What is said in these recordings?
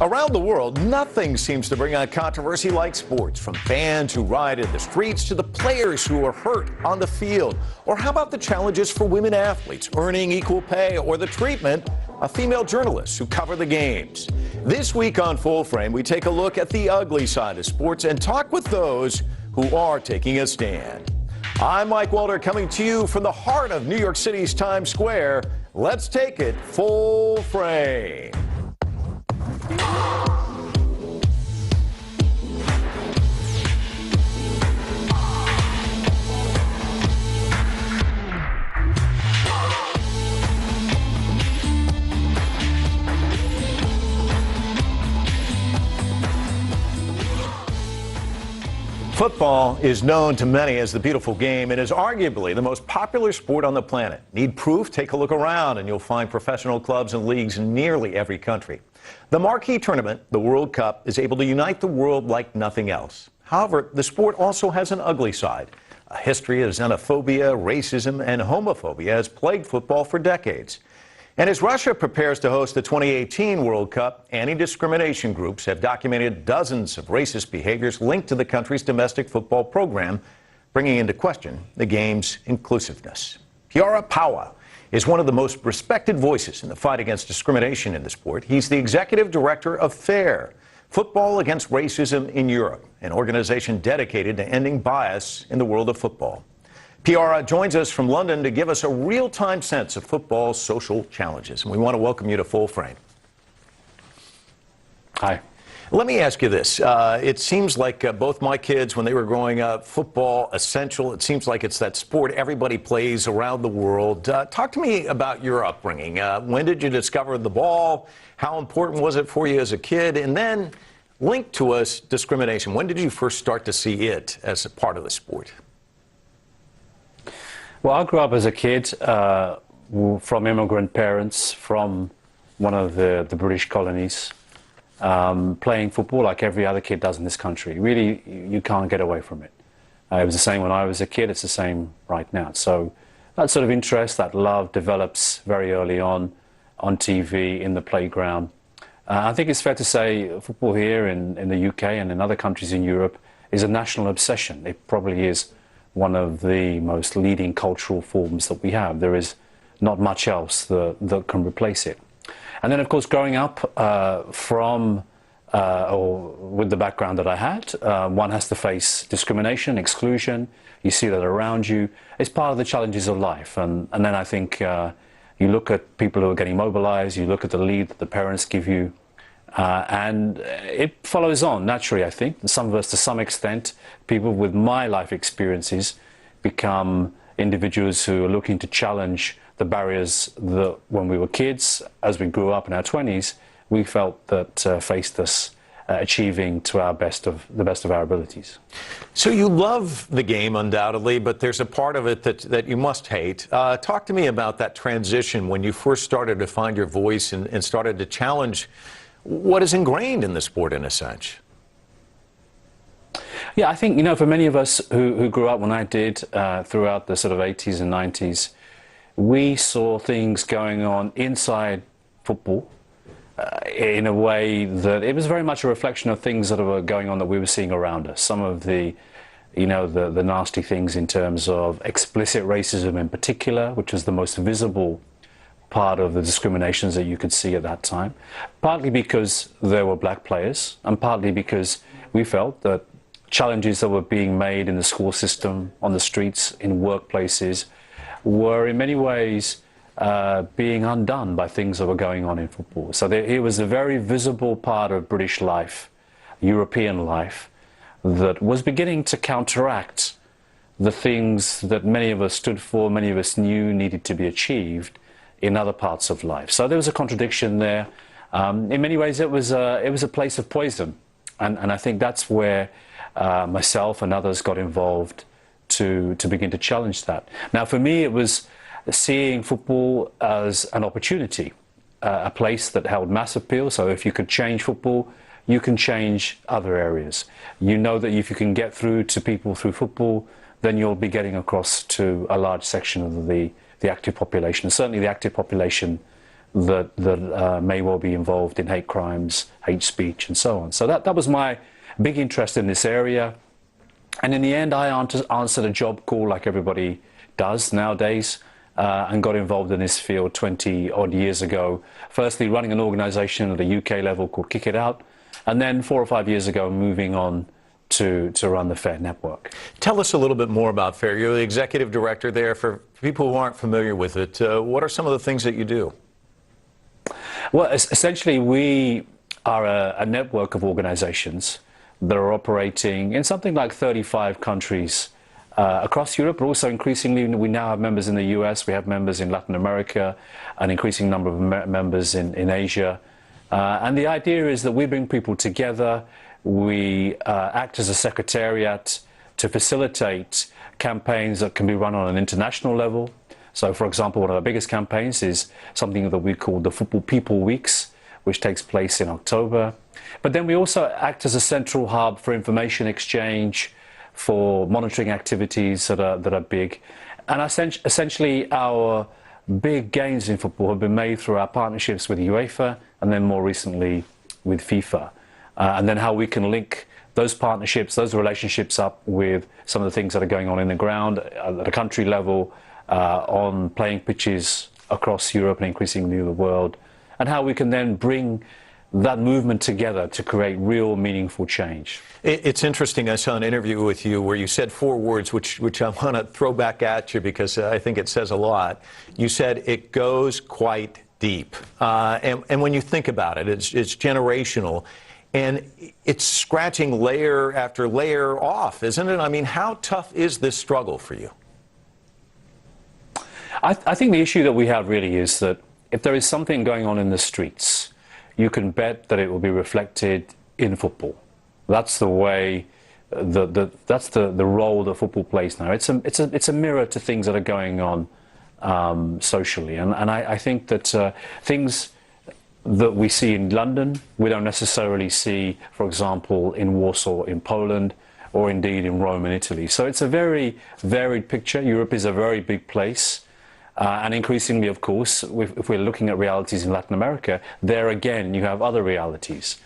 Around the world, nothing seems to bring on controversy like sports, from fans who riot in the streets to the players who are hurt on the field. Or how about the challenges for women athletes earning equal pay, or the treatment of female journalists who cover the games? This week on Full Frame, we take a look at the ugly side of sports and talk with those who are taking a stand. I'm Mike Walter, coming to you from the heart of New York City's Times Square. Let's take it full frame. Football is known to many as the beautiful game and is arguably the most popular sport on the planet. Need proof? Take a look around and you'll find professional clubs and leagues in nearly every country. The marquee tournament, the World Cup, is able to unite the world like nothing else. However, the sport also has an ugly side. A history of xenophobia, racism, and homophobia has plagued football for decades. And as Russia prepares to host the 2018 World Cup, anti-discrimination groups have documented dozens of racist behaviors linked to the country's domestic football program, bringing into question the game's inclusiveness. Piara Pawa is one of the most respected voices in the fight against discrimination in the sport. He's the executive director of FAIR, Football Against Racism in Europe, an organization dedicated to ending bias in the world of football. Piara joins us from London to give us a real-time sense of football's social challenges. And we want to welcome you to Full Frame. Hi. Let me ask you this. It seems like both my kids, when they were growing up, football essential. It seems like it's that sport everybody plays around the world. Talk to me about your upbringing. When did you discover the ball? How important was it for you as a kid? And then link to us discrimination. When did you first start to see it as a part of the sport? Well, I grew up as a kid from immigrant parents from one of the British colonies, playing football like every other kid does in this country. Really, you can't get away from it. It was the same when I was a kid. It's the same right now. So that sort of interest, that love develops very early on TV, in the playground. I think it's fair to say football here in the UK and in other countries in Europe is a national obsession. It probably is one of the most leading cultural forms that we have. There is not much else that can replace it. And then, of course, growing up or with the background that I had, one has to face discrimination, exclusion. You see that around you. It's part of the challenges of life. And then I think you look at people who are getting mobilized, you look at the lead that the parents give you, and it follows on naturally, I think. Some of us, to some extent, people with my life experiences, become individuals who are looking to challenge the barriers that when we were kids, as we grew up in our 20s, we felt that faced us achieving to the best of our abilities. So you love the game, undoubtedly, but there's a part of it that you must hate. Talk to me about that transition when you first started to find your voice and started to challenge what is ingrained in the sport, in a sense. Yeah, I think, for many of us who grew up when I did, throughout the sort of 80s and 90s, we saw things going on inside football in a way that it was very much a reflection of things that were going on that we were seeing around us. Some of the nasty things in terms of explicit racism in particular, which was the most visible part of the discriminations that you could see at that time, partly because there were black players and partly because we felt that challenges that were being made in the school system, on the streets, in workplaces, were in many ways being undone by things that were going on in football. So it was a very visible part of British life, European life, that was beginning to counteract the things that many of us stood for, many of us knew needed to be achieved in other parts of life. So there was a contradiction there. In many ways, it was a place of poison, and I think that's where myself and others got involved to begin to challenge that. Now, for me, it was seeing football as an opportunity, a place that held mass appeal. So if you could change football, you can change other areas. You know that if you can get through to people through football, then you'll be getting across to a large section of the active population. Certainly the active population that may well be involved in hate crimes, hate speech, and so on. So that was my big interest in this area. And in the end, I answered a job call like everybody does nowadays, and got involved in this field 20 odd years ago. Firstly, running an organisation at a UK level called Kick It Out, and then 4 or 5 years ago, moving on to run the FAIR network. Tell us a little bit more about FAIR. You're the executive director there. For people who aren't familiar with it, what are some of the things that you do? Well, essentially, we are a network of organisations that are operating in something like 35 countries across Europe, but also increasingly we now have members in the US, we have members in Latin America, an increasing number of members in Asia. And the idea is that we bring people together, we act as a secretariat to facilitate campaigns that can be run on an international level. So, for example, one of our biggest campaigns is something that we call the Football People Weeks, which takes place in October. But then we also act as a central hub for information exchange, for monitoring activities that are big. And essentially our big gains in football have been made through our partnerships with UEFA and then more recently with FIFA. And then how we can link those partnerships, those relationships up with some of the things that are going on in the ground at a country level, on playing pitches across Europe and increasingly the world, and how we can then bring that movement together to create real meaningful change. It's interesting, I saw an interview with you where you said 4 words which I want to throw back at you because I think it says a lot. You said it goes quite deep. And when you think about it, it's generational. And it's scratching layer after layer off, isn't it? I mean, how tough is this struggle for you? I think the issue that we have really is that if there is something going on in the streets, you can bet that it will be reflected in football. That's the way, that's the role that football plays now. It's a mirror to things that are going on socially. And I think that things that we see in London, we don't necessarily see, for example, in Warsaw in Poland, or indeed in Rome in Italy. So it's a very varied picture. Europe is a very big place. And increasingly, of course, if we're looking at realities in Latin America, there again, you have other realities.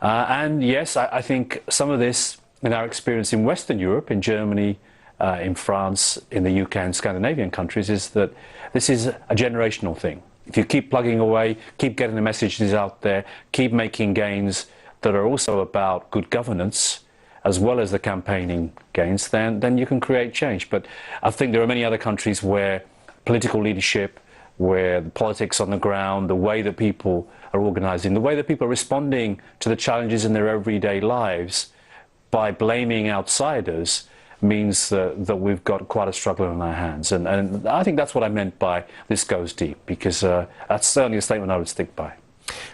And yes, I think some of this, in our experience in Western Europe, in Germany, in France, in the UK and Scandinavian countries, is that this is a generational thing. If you keep plugging away, keep getting the messages out there, keep making gains that are also about good governance, as well as the campaigning gains, then you can create change. But I think there are many other countries where political leadership, where the politics on the ground, the way that people are organising, the way that people are responding to the challenges in their everyday lives by blaming outsiders means that we've got quite a struggle on our hands. And I think that's what I meant by this goes deep, because that's certainly a statement I would stick by.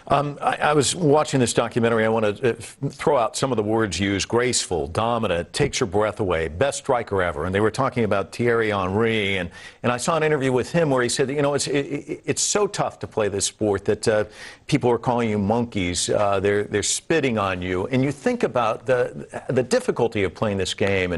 I was watching this documentary. I want to throw out some of the words used: graceful, dominant, takes your breath away, best striker ever. And they were talking about Thierry Henry. And I saw an interview with him where he said, you know, it's so tough to play this sport that people are calling you monkeys. They're spitting on you. And you think about the difficulty of playing this game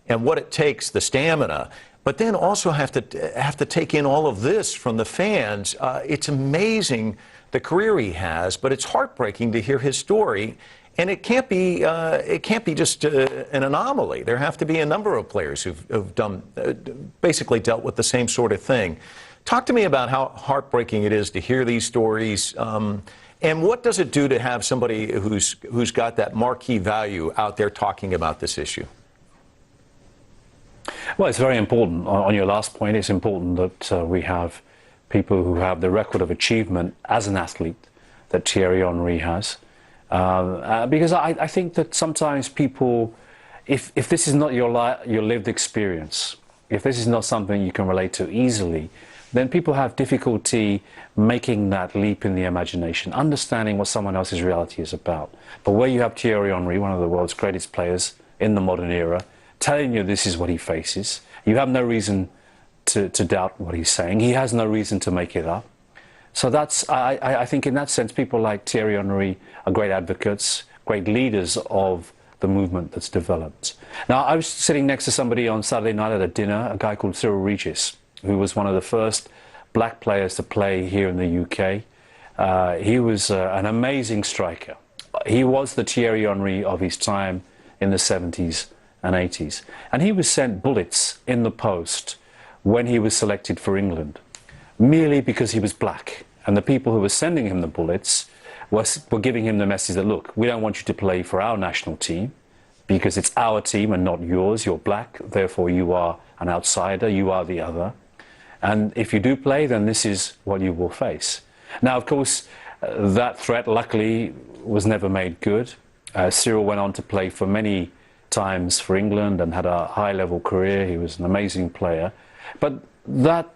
and what it takes, the stamina. But then also have to take in all of this from the fans. It's amazing the career he has, but it's heartbreaking to hear his story. And it can't be just an anomaly. There have to be a number of players who've done basically dealt with the same sort of thing. Talk to me about how heartbreaking it is to hear these stories, and what does it do to have somebody who's got that marquee value out there talking about this issue? Well, it's very important. On your last point, it's important that we have people who have the record of achievement as an athlete that Thierry Henry has. Because I think that sometimes people, if this is not your lived experience, if this is not something you can relate to easily, then people have difficulty making that leap in the imagination, understanding what someone else's reality is about. But where you have Thierry Henry, one of the world's greatest players in the modern era, telling you this is what he faces, you have no reason to doubt what he's saying. He has no reason to make it up. So that's, I think in that sense, people like Thierry Henry are great advocates, great leaders of the movement that's developed. Now, I was sitting next to somebody on Saturday night at a dinner, a guy called Cyril Regis, who was one of the first black players to play here in the UK. He was an amazing striker. He was the Thierry Henry of his time in the 70s and 80s. And he was sent bullets in the post when he was selected for England, merely because he was black. And the people who were sending him the bullets were giving him the message that, look, we don't want you to play for our national team because it's our team and not yours. You're black, therefore you are an outsider, you are the other. And if you do play, then this is what you will face. Now, of course, that threat, luckily, was never made good. Cyril went on to play for many times for England and had a high-level career. He was an amazing player. But that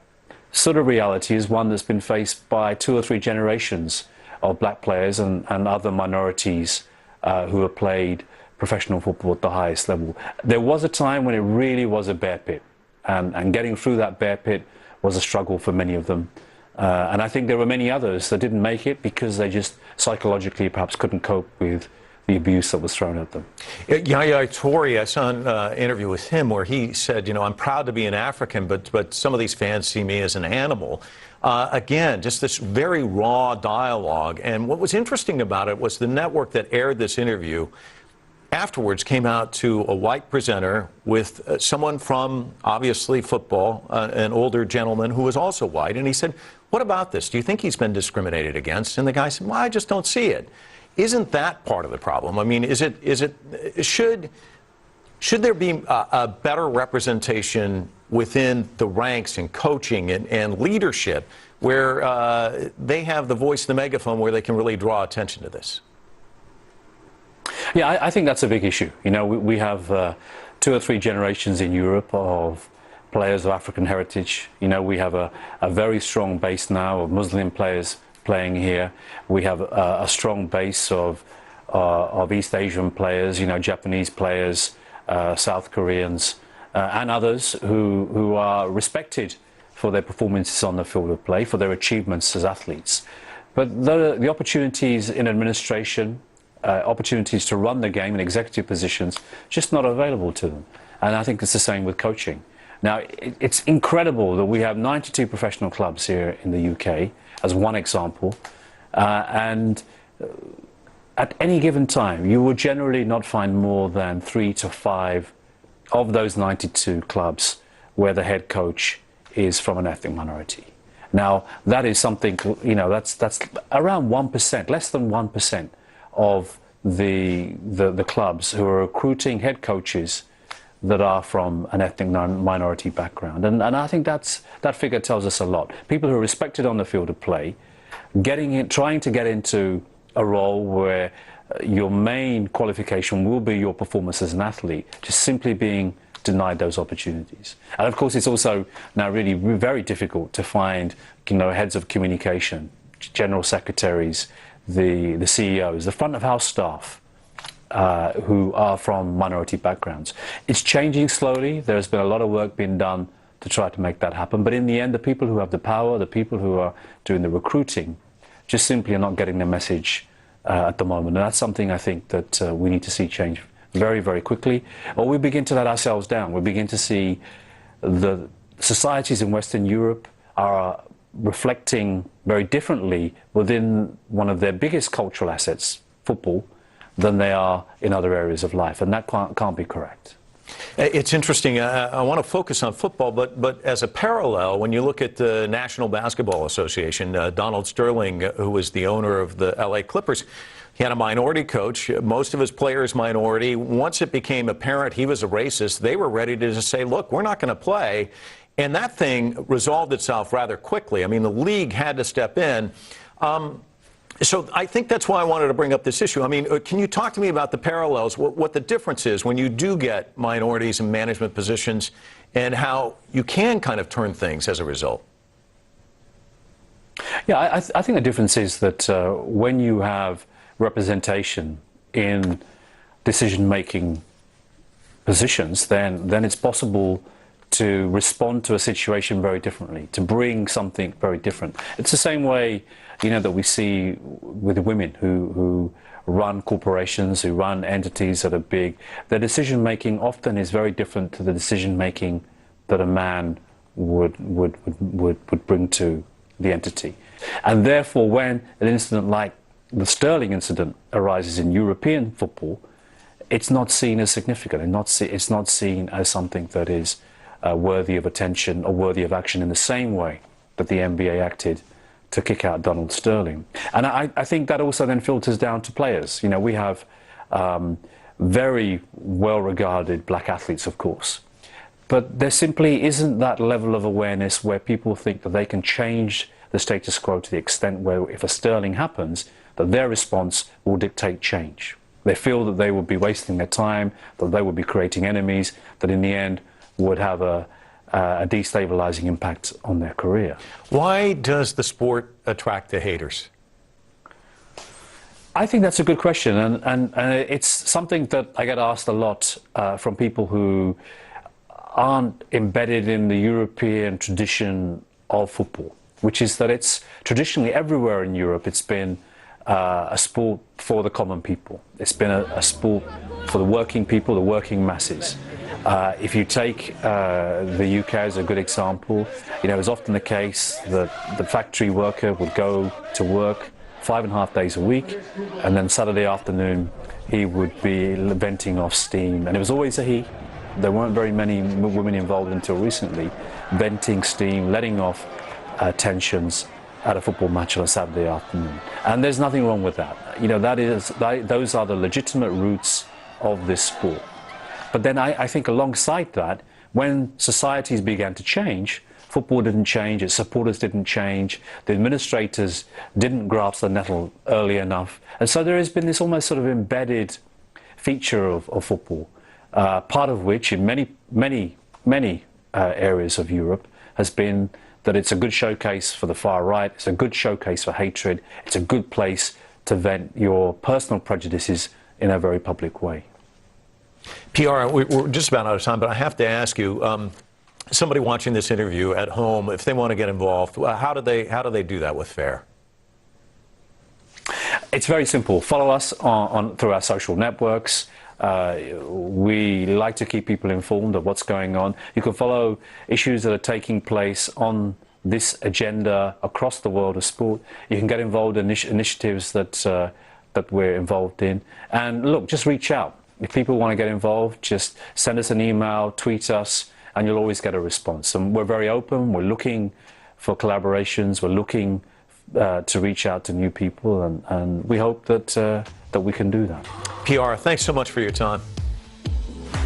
sort of reality is one that's been faced by 2 or 3 generations of black players and other minorities who have played professional football at the highest level. There was a time when it really was a bear pit, and getting through that bear pit was a struggle for many of them. And I think there were many others that didn't make it because they just psychologically perhaps couldn't cope with the abuse that was thrown at them. Yaya Toure, I saw an interview with him where he said, you know, I'm proud to be an African, but some of these fans see me as an animal. Again, just this very raw dialogue. And what was interesting about it was the network that aired this interview afterwards came out to a white presenter with someone from, obviously, football, an older gentleman who was also white. And he said, what about this? Do you think he's been discriminated against? And the guy said, well, I just don't see it. Isn't that part of the problem? I mean, should there be a better representation within the ranks in coaching and leadership where they have the voice, the megaphone, where they can really draw attention to this? Yeah, I think that's a big issue. You know, we have 2 or 3 generations in Europe of players of African heritage. You know, we have a very strong base now of Muslim players playing here. We have a strong base of East Asian players, you know, Japanese players, South Koreans, and others who are respected for their performances on the field of play, for their achievements as athletes. But the opportunities in administration, opportunities to run the game in executive positions, just not available to them. And I think it's the same with coaching. Now, it's incredible that we have 92 professional clubs here in the UK, as one example, and at any given time, you will generally not find more than 3 to 5 of those 92 clubs where the head coach is from an ethnic minority. Now, that is something, you know, that's around 1%, less than 1% of the clubs who are recruiting head coaches that are from an ethnic minority background. And I think that figure tells us a lot. People who are respected on the field of play, trying to get into a role where your main qualification will be your performance as an athlete, just simply being denied those opportunities. And of course, it's also now really very difficult to find, you know, heads of communication, general secretaries, the CEOs, the front of house staff, who are from minority backgrounds. It's changing slowly. There's been a lot of work being done to try to make that happen. But in the end, the people who have the power, the people who are doing the recruiting, just simply are not getting the message at the moment. And that's something I think that we need to see change very, very quickly. Or we begin to let ourselves down. We begin to see the societies in Western Europe are reflecting very differently within one of their biggest cultural assets, football, than they are in other areas of life, and that can't be correct. It's interesting. I want to focus on football, but as a parallel, when you look at the National Basketball Association, Donald Sterling, who was the owner of the LA Clippers, he had a minority coach. Most of his players minority. Once it became apparent he was a racist, they were ready to just say, look, we're not going to play. And that thing resolved itself rather quickly. I mean, the league had to step in. So I think that's why I wanted to bring up this issue. I mean, can you talk to me about the parallels, what the difference is when you do get minorities in management positions and how you can kind of turn things as a result? Yeah, I think the difference is that when you have representation in decision-making positions, then it's possible to respond to a situation very differently, to bring something very different. It's the same way, you know, that we see with women who run corporations, who run entities that are big. Their decision-making often is very different to the decision-making that a man would bring to the entity. And therefore, when an incident like the Sterling incident arises in European football, it's not seen as significant, and it's not seen as something that is worthy of attention or worthy of action in the same way that the NBA acted to kick out Donald Sterling. And I think that also then filters down to players. You know, we have very well-regarded black athletes, of course, but there simply isn't that level of awareness where people think that they can change the status quo to the extent where if a Sterling happens, that their response will dictate change. They feel that they would be wasting their time, that they would be creating enemies, that in the end would have a destabilizing impact on their career. Why does the sport attract the haters? I think that's a good question, and it's something that I get asked a lot from people who aren't embedded in the European tradition of football, which is that it's traditionally everywhere in Europe it's been a sport for the common people. It's been a sport for the working people, the working masses. If you take the UK as a good example, you know, it's often the case that the factory worker would go to work 5.5 days a week, and then Saturday afternoon he would be venting off steam, and it was always a he. There weren't very many women involved until recently, venting steam, letting off tensions at a football match on a Saturday afternoon. And there's nothing wrong with that. You know, those are the legitimate roots of this sport. But then I think alongside that, when societies began to change, football didn't change, its supporters didn't change, the administrators didn't grasp the nettle early enough. And so there has been this almost sort of embedded feature of football, part of which in many areas of Europe has been that it's a good showcase for the far right, it's a good showcase for hatred, it's a good place to vent your personal prejudices in a very public way. PR, we're just about out of time, but I have to ask you, somebody watching this interview at home, if they want to get involved, how do they do that with FAIR? It's very simple. Follow us through our social networks. We like to keep people informed of what's going on. You can follow issues that are taking place on this agenda across the world of sport. You can get involved in initiatives that we're involved in. And look, just reach out. If people want to get involved, just send us an email, tweet us, and you'll always get a response. And we're very open. We're looking for collaborations. We're looking to reach out to new people, and we hope that we can do that. PR, thanks so much for your time.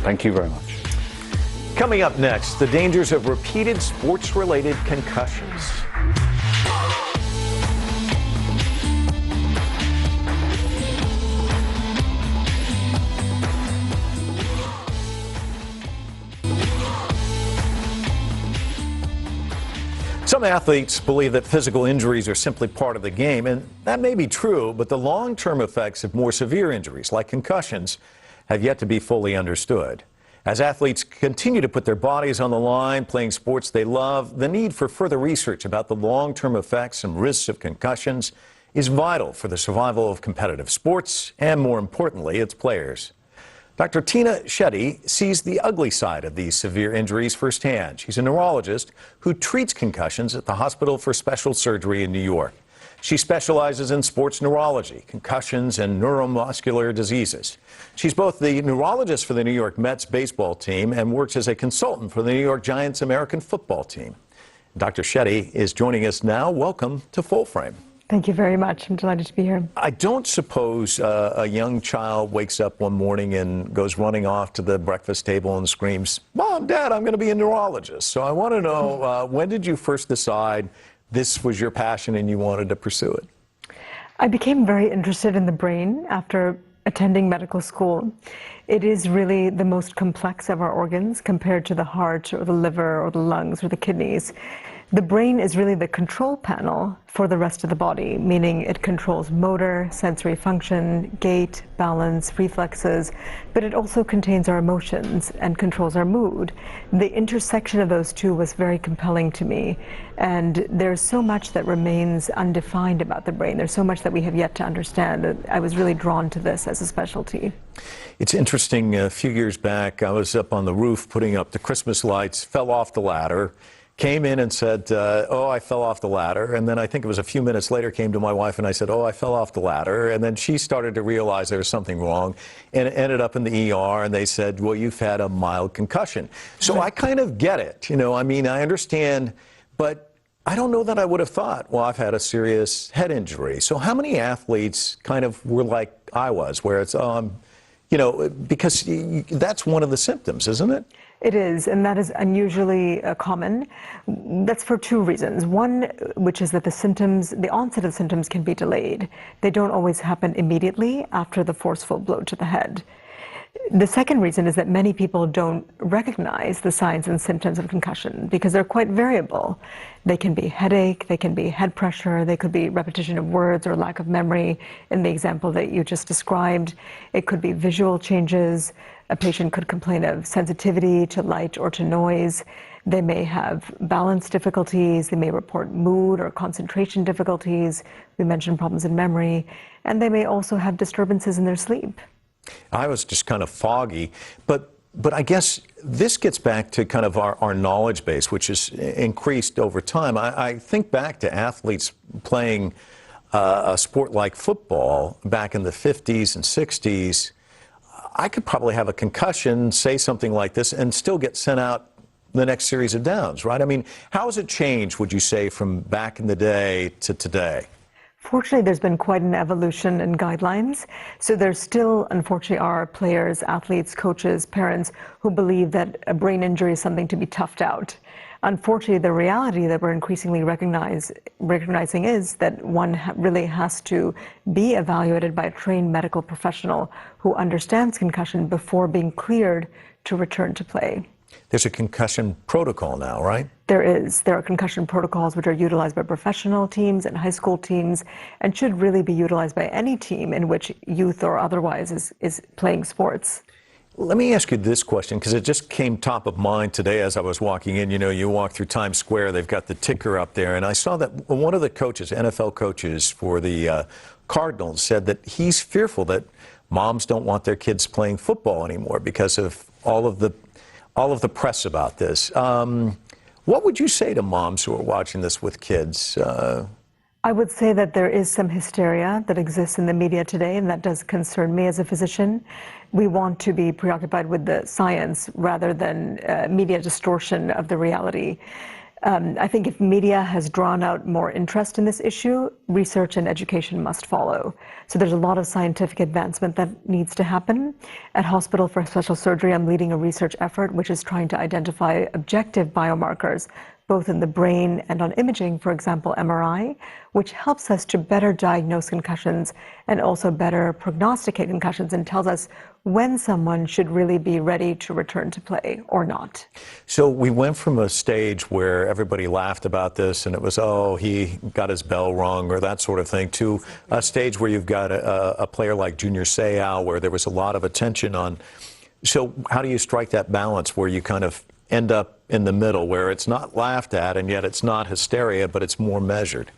Thank you very much. Coming up next, the dangers of repeated sports-related concussions. Some athletes believe that physical injuries are simply part of the game, and that may be true, but the long-term effects of more severe injuries, like concussions, have yet to be fully understood. As athletes continue to put their bodies on the line, playing sports they love, the need for further research about the long-term effects and risks of concussions is vital for the survival of competitive sports and, more importantly, its players. Dr. Tina Shetty sees the ugly side of these severe injuries firsthand. She's a neurologist who treats concussions at the Hospital for Special Surgery in New York. She specializes in sports neurology, concussions, and neuromuscular diseases. She's both the neurologist for the New York Mets baseball team and works as a consultant for the New York Giants American football team. Dr. Shetty is joining us now. Welcome to Full Frame. Thank you very much. I'm delighted to be here. I don't suppose a young child wakes up one morning and goes running off to the breakfast table and screams, "Mom, Dad, I'm going to be a neurologist." So I want to know, when did you first decide this was your passion and you wanted to pursue it? I became very interested in the brain after attending medical school. It is really the most complex of our organs compared to the heart or the liver or the lungs or the kidneys. The brain is really the control panel for the rest of the body, meaning it controls motor, sensory function, gait, balance, reflexes, but it also contains our emotions and controls our mood. The intersection of those two was very compelling to me, and there's so much that remains undefined about the brain. There's so much that we have yet to understand. I was really drawn to this as a specialty. It's interesting, a few years back, I was up on the roof putting up the Christmas lights, fell off the ladder, came in and said, oh, I fell off the ladder. And then I think it was a few minutes later came to my wife and I said, oh, I fell off the ladder. And then she started to realize there was something wrong and it ended up in the ER and they said, well, you've had a mild concussion. So I kind of get it. You know, I mean, I understand, but I don't know that I would have thought, well, I've had a serious head injury. So how many athletes kind of were like I was, where it's, you know, because that's one of the symptoms, isn't it? It is, and that is unusually common. That's for two reasons. One, which is that the onset of symptoms can be delayed. They don't always happen immediately after the forceful blow to the head. The second reason is that many people don't recognize the signs and symptoms of concussion because they're quite variable. They can be headache, they can be head pressure, they could be repetition of words or lack of memory in the example that you just described. It could be visual changes. A patient could complain of sensitivity to light or to noise. They may have balance difficulties. They may report mood or concentration difficulties. We mentioned problems in memory. And they may also have disturbances in their sleep. I was just kind of foggy, but I guess this gets back to kind of our knowledge base, which has increased over time. I think back to athletes playing a sport like football back in the 50s and 60s. I could probably have a concussion, say something like this, and still get sent out the next series of downs, right? I mean, how has it changed, would you say, from back in the day to today? Fortunately, there's been quite an evolution in guidelines. So there still, unfortunately, are players, athletes, coaches, parents who believe that a brain injury is something to be toughed out. Unfortunately, the reality that we're increasingly recognizing is that one really has to be evaluated by a trained medical professional who understands concussion before being cleared to return to play. There's a concussion protocol now, right? There is. There are concussion protocols which are utilized by professional teams and high school teams and should really be utilized by any team in which youth or otherwise is playing sports. Let me ask you this question, because it just came top of mind today as I was walking in. You know, you walk through Times Square, they've got the ticker up there, and I saw that one of the coaches, NFL coaches for the Cardinals, said that he's fearful that moms don't want their kids playing football anymore because of all of the press about this. What would you say to moms who are watching this with kids? I would say that there is some hysteria that exists in the media today, and that does concern me as a physician. We want to be preoccupied with the science rather than media distortion of the reality. I think if media has drawn out more interest in this issue, research and education must follow. So there's a lot of scientific advancement that needs to happen. At Hospital for Special Surgery, I'm leading a research effort which is trying to identify objective biomarkers both in the brain and on imaging, for example, MRI, which helps us to better diagnose concussions and also better prognosticate concussions and tells us when someone should really be ready to return to play or not. So we went from a stage where everybody laughed about this and it was, oh, he got his bell wrong or that sort of thing, to a stage where you've got a player like Junior Seau where there was a lot of attention on. So how do you strike that balance where you kind of end up in the middle, where it's not laughed at and yet it's not hysteria, but it's more measured?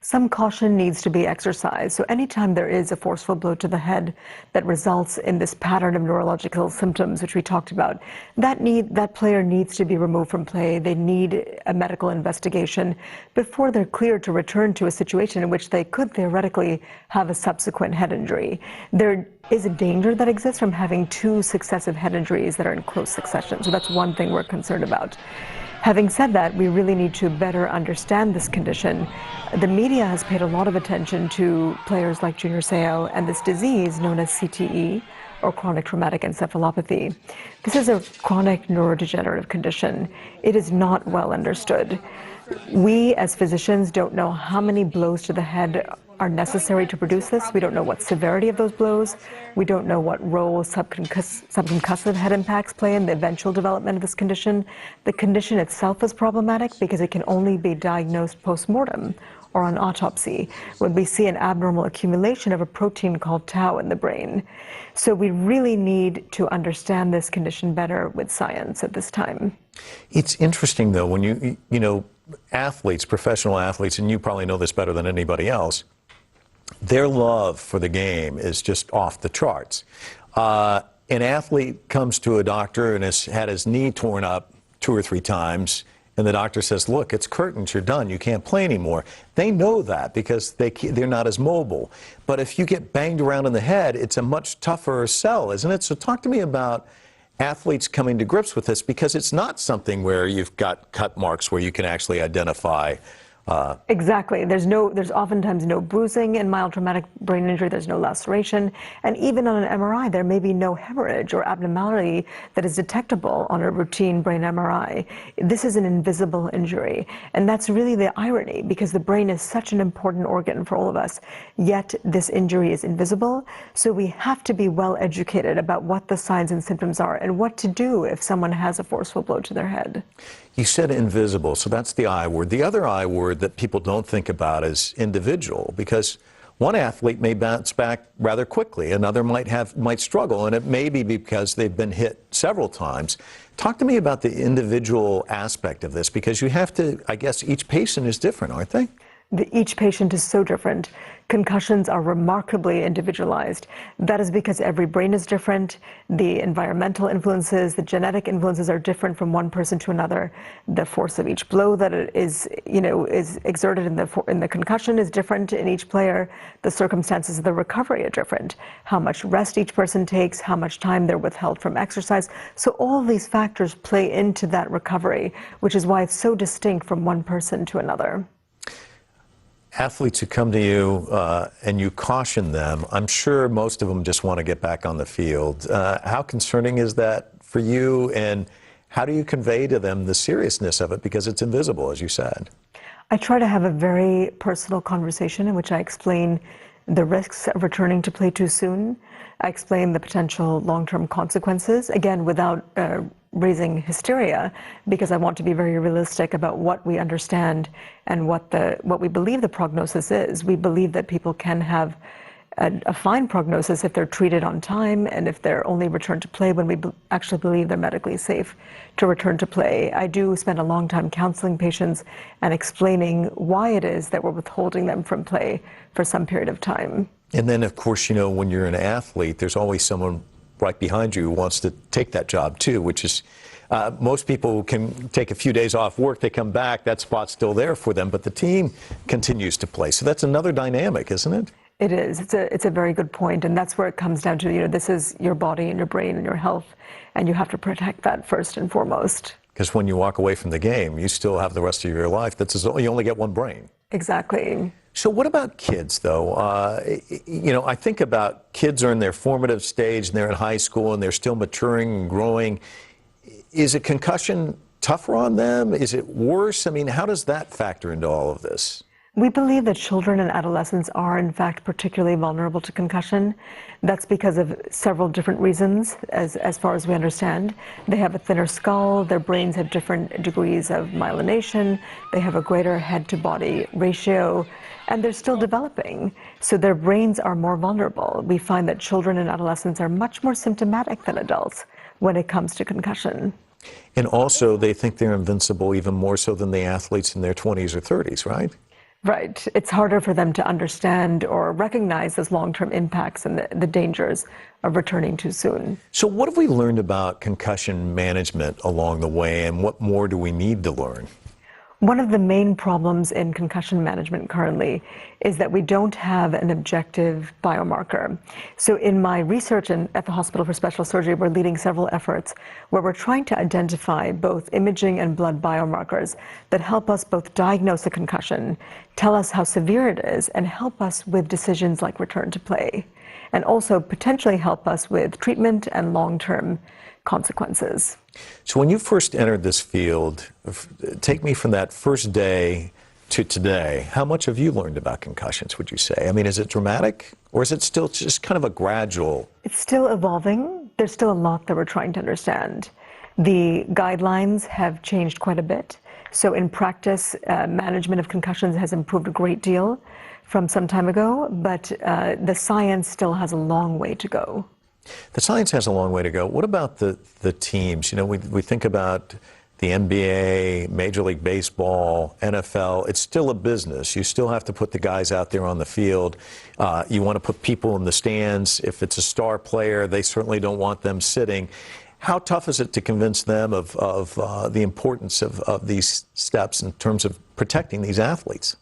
Some caution needs to be exercised. So anytime there is a forceful blow to the head that results in this pattern of neurological symptoms, which we talked about, that player needs to be removed from play. They need a medical investigation before they're cleared to return to a situation in which they could theoretically have a subsequent head injury. There is a danger that exists from having two successive head injuries that are in close succession. So that's one thing we're concerned about. Having said that, we really need to better understand this condition. The media has paid a lot of attention to players like Junior Seau and this disease known as CTE, or chronic traumatic encephalopathy. This is a chronic neurodegenerative condition. It is not well understood. We as physicians don't know how many blows to the head are necessary to produce this. We don't know what severity of those blows. We don't know what role subconcussive head impacts play in the eventual development of this condition. The condition itself is problematic because it can only be diagnosed post-mortem or on autopsy when we see an abnormal accumulation of a protein called tau in the brain. So we really need to understand this condition better with science at this time. It's interesting, though, when you know, athletes, professional athletes, and you probably know this better than anybody else, their love for the game is just off the charts. An athlete comes to a doctor and has had his knee torn up 2 or 3 times, and the doctor says, look, it's curtains, you're done, you can't play anymore. They know that because they're not as mobile. But if you get banged around in the head, it's a much tougher sell, isn't it? So talk to me about athletes coming to grips with this, because it's not something where you've got cut marks where you can actually identify. Exactly. There's oftentimes no bruising in mild traumatic brain injury. There's no laceration. And even on an MRI, there may be no hemorrhage or abnormality that is detectable on a routine brain MRI. This is an invisible injury. And that's really the irony, because the brain is such an important organ for all of us, yet this injury is invisible. So we have to be well educated about what the signs and symptoms are and what to do if someone has a forceful blow to their head. You said invisible, so that's the I word. The other I word that people don't think about is individual, because one athlete may bounce back rather quickly, another might struggle, and it may be because they've been hit several times. Talk to me about the individual aspect of this, because you have to, I guess each patient is different, aren't they? Each patient is so different. Concussions are remarkably individualized. That is because every brain is different. The environmental influences, the genetic influences are different from one person to another. The force of each blow that is exerted in the concussion is different in each player. The circumstances of the recovery are different. How much rest each person takes, how much time they're withheld from exercise. So all these factors play into that recovery, which is why it's so distinct from one person to another. Athletes who come to you and you caution them, I'm sure most of them just want to get back on the field. How concerning is that for you, and how do you convey to them the seriousness of it, because it's invisible, as you said? I try to have a very personal conversation in which I explain the risks of returning to play too soon. I explain the potential long-term consequences, again, without raising hysteria, because I want to be very realistic about what we understand and what we believe the prognosis is. We believe that people can have a fine prognosis if they're treated on time and if they're only returned to play when we actually believe they're medically safe to return to play. I do spend a long time counseling patients and explaining why it is that we're withholding them from play for some period of time. And then, of course, you know, when you're an athlete, there's always someone right behind you who wants to take that job too, which is most people can take a few days off work, they come back, that spot's still there for them, but the team continues to play. So that's another dynamic, isn't it? It is. It's a very good point, and that's where it comes down to, this is your body and your brain and your health, and you have to protect that first and foremost. Because when you walk away from the game, you still have the rest of your life. You only get one brain. Exactly. So what about kids, though? I think about kids are in their formative stage, and they're in high school, and they're still maturing and growing. Is a concussion tougher on them? Is it worse? I mean, how does that factor into all of this? We believe that children and adolescents are, in fact, particularly vulnerable to concussion. That's because of several different reasons, as far as we understand. They have a thinner skull, their brains have different degrees of myelination, they have a greater head-to-body ratio, and they're still developing. So their brains are more vulnerable. We find that children and adolescents are much more symptomatic than adults when it comes to concussion. And also, they think they're invincible even more so than the athletes in their 20s or 30s, right? Right. It's harder for them to understand or recognize those long-term impacts and the dangers of returning too soon. So what have we learned about concussion management along the way, and what more do we need to learn? One of the main problems in concussion management currently is that we don't have an objective biomarker. So in my research at the Hospital for Special Surgery, we're leading several efforts where we're trying to identify both imaging and blood biomarkers that help us both diagnose a concussion, tell us how severe it is, and help us with decisions like return to play, and also potentially help us with treatment and long-term consequences. So when you first entered this field, take me from that first day to today. How much have you learned about concussions, would you say? I mean, is it dramatic, or is it still just kind of a gradual? It's still evolving. There's still a lot that we're trying to understand. The guidelines have changed quite a bit. So in practice, management of concussions has improved a great deal from some time ago, but the science still has a long way to go. The science has a long way to go. What about the teams? You know, we think about the NBA, Major League Baseball, NFL. It's still a business. You still have to put the guys out there on the field. You want to put people in the stands. If it's a star player, they certainly don't want them sitting. How tough is it to convince them of the importance of these steps in terms of protecting these athletes?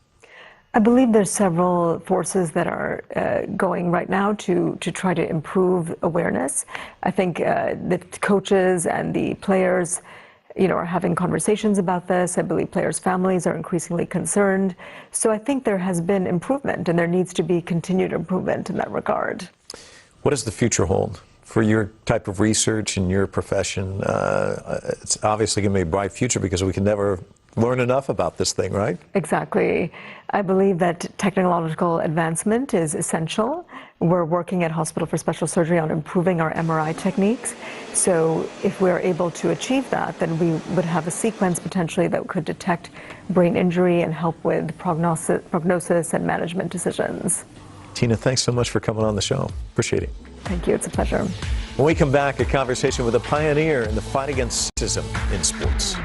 I believe there's several forces that are going right now to try to improve awareness. I think the coaches and the players, are having conversations about this. I believe players' families are increasingly concerned. So I think there has been improvement, and there needs to be continued improvement in that regard. What does the future hold for your type of research and your profession? It's obviously going to be a bright future because we can never learn enough about this thing, right? Exactly. I believe that technological advancement is essential. We're working at Hospital for Special Surgery on improving our MRI techniques. So if we're able to achieve that, then we would have a sequence potentially that could detect brain injury and help with prognosis and management decisions. Tina, thanks so much for coming on the show. Appreciate it. Thank you. It's a pleasure. When we come back, a conversation with a pioneer in the fight against sexism in sports.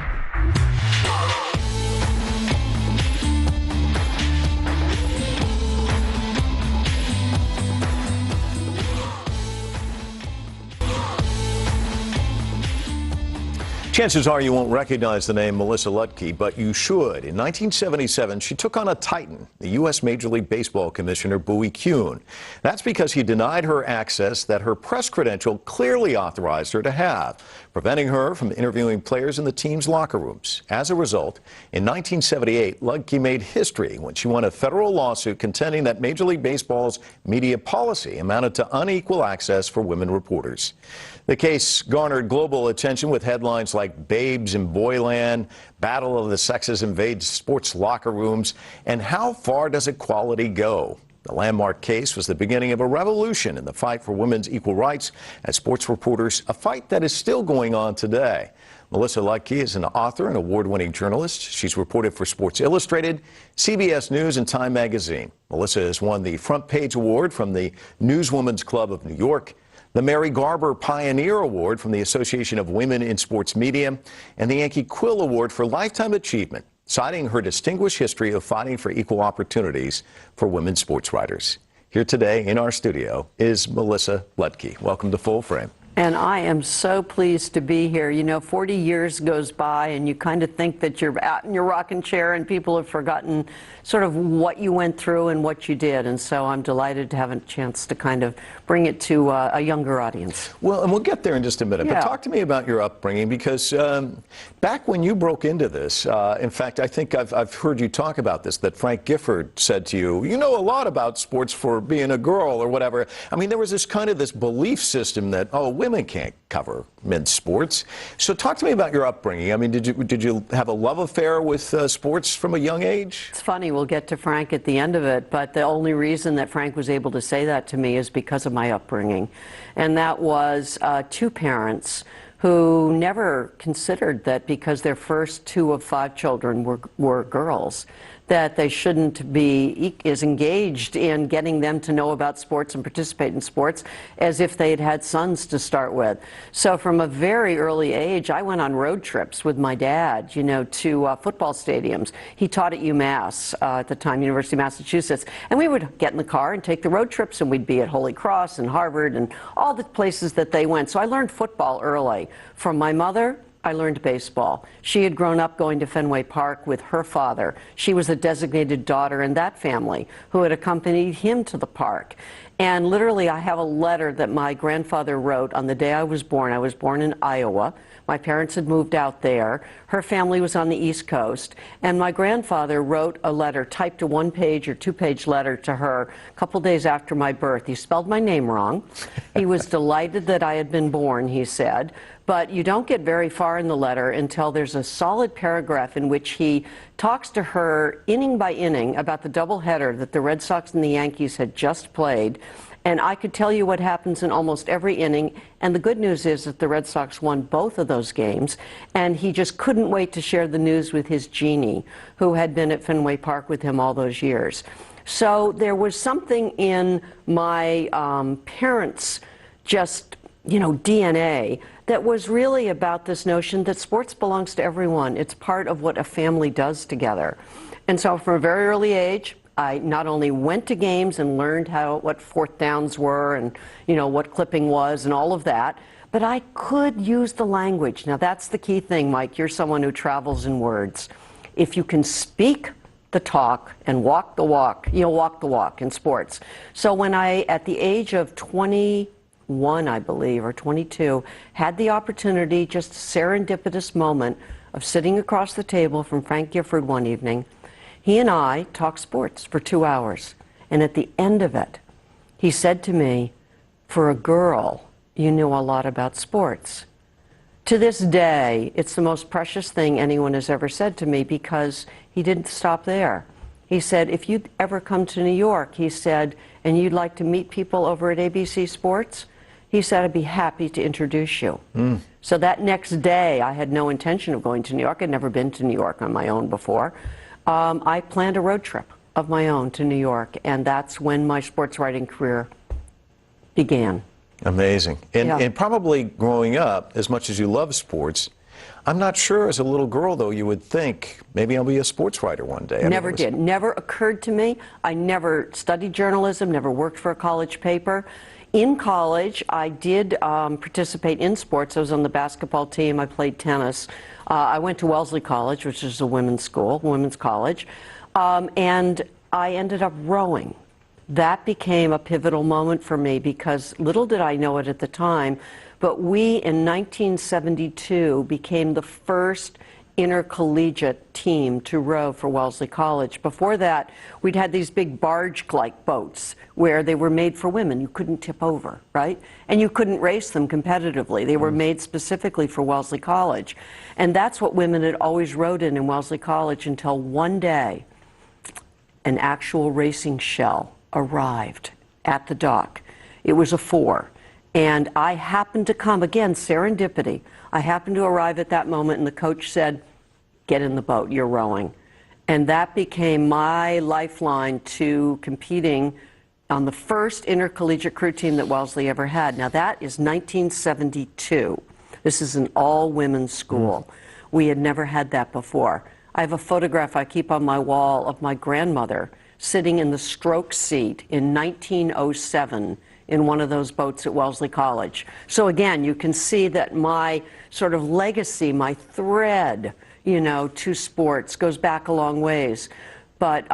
Chances are you won't recognize the name Melissa Lutke, but you should. In 1977, she took on a titan, the U.S. Major League Baseball Commissioner Bowie Kuhn. That's because he denied her access that her press credential clearly authorized her to have, preventing her from interviewing players in the team's locker rooms. As a result, in 1978, Lutke made history when she won a federal lawsuit contending that Major League Baseball's media policy amounted to unequal access for women reporters. The case garnered global attention with headlines like Babes in Boyland, Battle of the Sexes Invades Sports Locker Rooms, and How Far Does Equality Go? The landmark case was the beginning of a revolution in the fight for women's equal rights as sports reporters, a fight that is still going on today. Melissa Lutke is an author and award-winning journalist. She's reported for Sports Illustrated, CBS News, and Time Magazine. Melissa has won the Front Page Award from the Newswomen's Club of New York, the Mary Garber Pioneer Award from the Association of Women in Sports Media, and the Yankee Quill Award for Lifetime Achievement, citing her distinguished history of fighting for equal opportunities for women sports writers. Here today in our studio is Melissa Lutke. Welcome to Full Frame. And I am so pleased to be here. 40 years goes by and you kind of think that you're out in your rocking chair and people have forgotten sort of what you went through and what you did. And so I'm delighted to have a chance to kind of bring it to a younger audience. Well, and we'll get there in just a minute. Yeah. But talk to me about your upbringing, because back when you broke into this, in fact, I think I've heard you talk about this, that Frank Gifford said to you, you know a lot about sports for being a girl or whatever. I mean, there was this kind of this belief system that, oh, women can't cover men's sports. So talk to me about your upbringing. I mean, did you have a love affair with sports from a young age? It's funny, we'll get to Frank at the end of it, but the only reason that Frank was able to say that to me is because of my upbringing. And that was two parents who never considered that because their first 2 of 5 children were girls, that they shouldn't be as engaged in getting them to know about sports and participate in sports as if they had had sons to start with. So from a very early age, I went on road trips with my dad, to football stadiums. He taught at UMass at the time, University of Massachusetts. And we would get in the car and take the road trips, and we'd be at Holy Cross and Harvard and all the places that they went. So I learned football early. From my mother, I learned baseball. She had grown up going to Fenway Park with her father. She was a designated daughter in that family who had accompanied him to the park. And literally, I have a letter that my grandfather wrote on the day I was born. I was born in Iowa. My parents had moved out there. Her family was on the East Coast. And my grandfather wrote a letter, typed a 1-page or 2-page letter to her a couple days after my birth. He spelled my name wrong. He was delighted that I had been born, he said. But you don't get very far in the letter until there's a solid paragraph in which he talks to her inning by inning about the doubleheader that the Red Sox and the Yankees had just played. And I could tell you what happens in almost every inning. And the good news is that the Red Sox won both of those games. And he just couldn't wait to share the news with his Jeannie, who had been at Fenway Park with him all those years. So there was something in my parents' just, DNA that was really about this notion that sports belongs to everyone. It's part of what a family does together. And so from a very early age, I not only went to games and learned what fourth downs were and, what clipping was and all of that, but I could use the language. Now, that's the key thing, Mike. You're someone who travels in words. If you can speak the talk and walk the walk, you'll walk the walk in sports. So when I, at the age of 21, I believe, or 22, had the opportunity, just a serendipitous moment of sitting across the table from Frank Gifford one evening, he and I talked sports for 2 hours. And at the end of it, he said to me, "For a girl, you knew a lot about sports." To this day, it's the most precious thing anyone has ever said to me, because he didn't stop there. He said, "If you'd ever come to New York," he said, "and you'd like to meet people over at ABC Sports," he said, "I'd be happy to introduce you." So that next day, I had no intention of going to New York. I'd never been to New York on my own before. I planned a road trip of my own to New York, and that's when my sports writing career began. Amazing. And probably growing up, as much as you love sports, I'm not sure as a little girl, though, you would think, maybe I'll be a sports writer one day. Never did. Never occurred to me. I never studied journalism, never worked for a college paper. In college, I did participate in sports. I was on the basketball team. I played tennis. I went to Wellesley College, which is a women's school, women's college, and I ended up rowing. That became a pivotal moment for me, because little did I know it at the time, but we in 1972 became the first intercollegiate team to row for Wellesley College. Before that, we'd had these big barge-like boats where they were made for women. You couldn't tip over, right? And you couldn't race them competitively. They were made specifically for Wellesley College. And that's what women had always rowed in Wellesley College, until one day an actual racing shell arrived at the dock. It was a 4. And I happened to come, again, serendipity. I happened to arrive at that moment, and the coach said, "Get in the boat, you're rowing." And that became my lifeline to competing on the first intercollegiate crew team that Wellesley ever had. Now, that is 1972. This is an all-women's school. We had never had that before. I have a photograph I keep on my wall of my grandmother sitting in the stroke seat in 1907 in one of those boats at Wellesley College. So again, you can see that my sort of legacy, my thread, to sports goes back a long ways. But